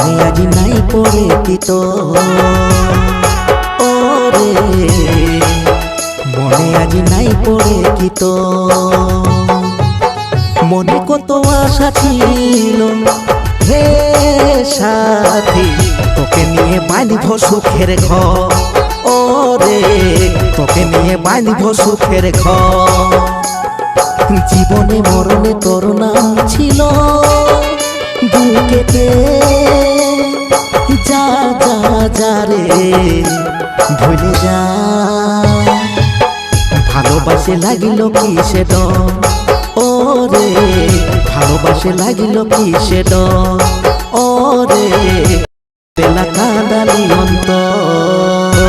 মনে আজি নাই পড়ে কি তো ওরে মনে আজি নাই পড়ে কি তো মনে কত আশা ছিল হে সাথী তোকে নিয়ে বাঁধব সুখের ঘর ওরে তোকে নিয়ে বাঁধব সুখের ঘর জীবনে মরণে তোর নাম ছিল বুকেতে যা যা যা রে ভুলে যা ভালোবাসে লাগিল কি সে ডর ওরে ভালোবাসে লাগিল কি সে ডর ওরে বেলা কাঁদালি অন্তর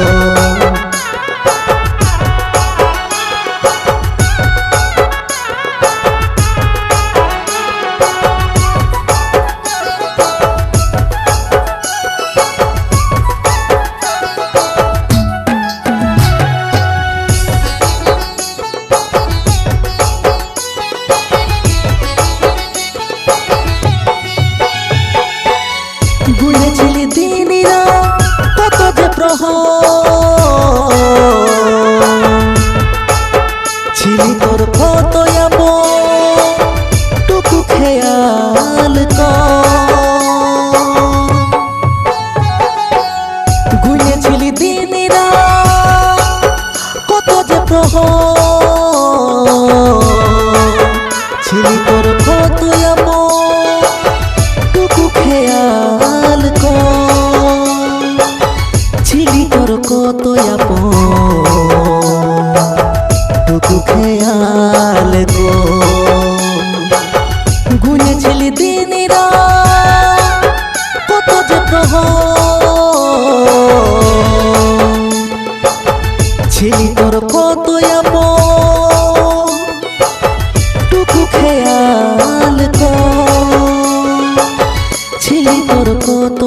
গুনেছিলি দিনিরা কত যে প্রহর ছিলি তোর কত টুকু খেয়াল গুনেছিলি দিনিরা কত যে প্রহর ছিলি তোর কত টুকু খেয়াল ছিলি তোর কত টুকু খেয়াল গুনেছিলি দিনিরা কত যে ছিলি তোর কত টুকু খেয়াল ছিলি তোর কত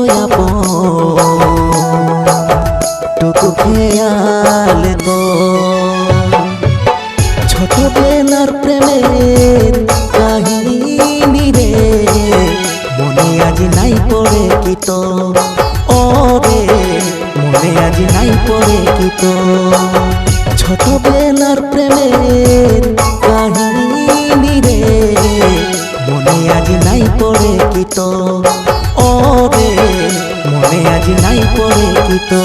টুকু খেয়াল ছোটবেলার প্রেমের কাহিনী রে মনে আজ নাই পড়ে কি তো ওরে মনে আজ নাই পড়ে কি তো ছোটবেলার প্রেমের কাহিনী রে মনে আজ নাই পড়ে কি তো ওরে মনে আজ নাই পড়ে কি তো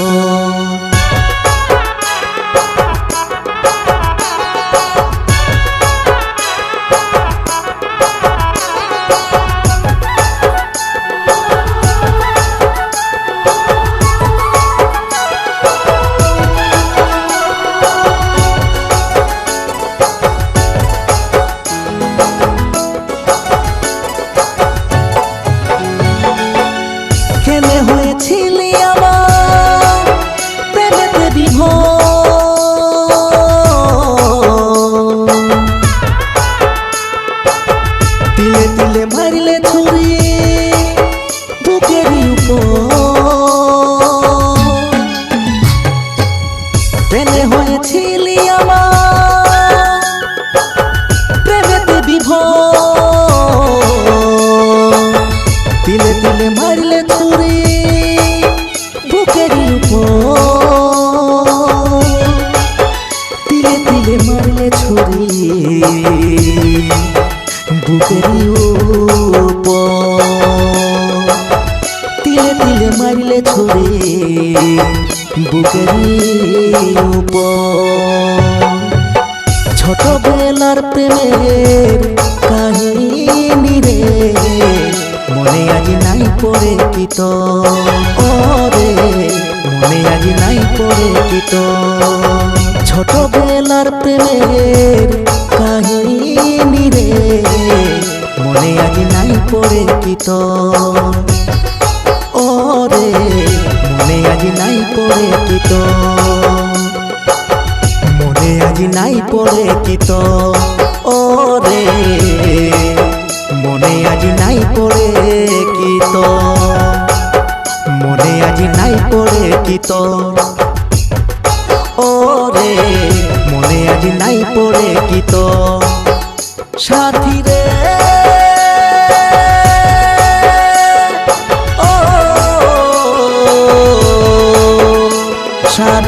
হয়েছিলি আমার প্রেমেতে বিভোর তিলে তিলে মারিলে ছুরি বুকেরই উপর প্রেমে হয়েছিলি আমার প্রেমেতে বিভোর তিলে তিলে মারিলে ছুরি বুকেরই উপর তিলে তিলে মারলে ছুরি বুকেরই উপর তিলে তিলে মারলে ছুরি বুকেরই উপর ছোটবেলার প্রেমের কাহিনী রে মনে আজ নাই পড়ে কি তো ওরে মনে আজ নাই পড়ে কি তো ছোটবেলার প্রেমের কাহিনী রে মনে আজ নাই পড়ে কি তো ওরে মনে আজ নাই পড়ে কি তো মনে আজ নাই পড়ে কি তো ওরে মনে আজ নাই পড়ে কি তো মনে আজ নাই পড়ে কি তো ওরে মনে আজ নাই পড়ে কি তো সাথী রে ও আশার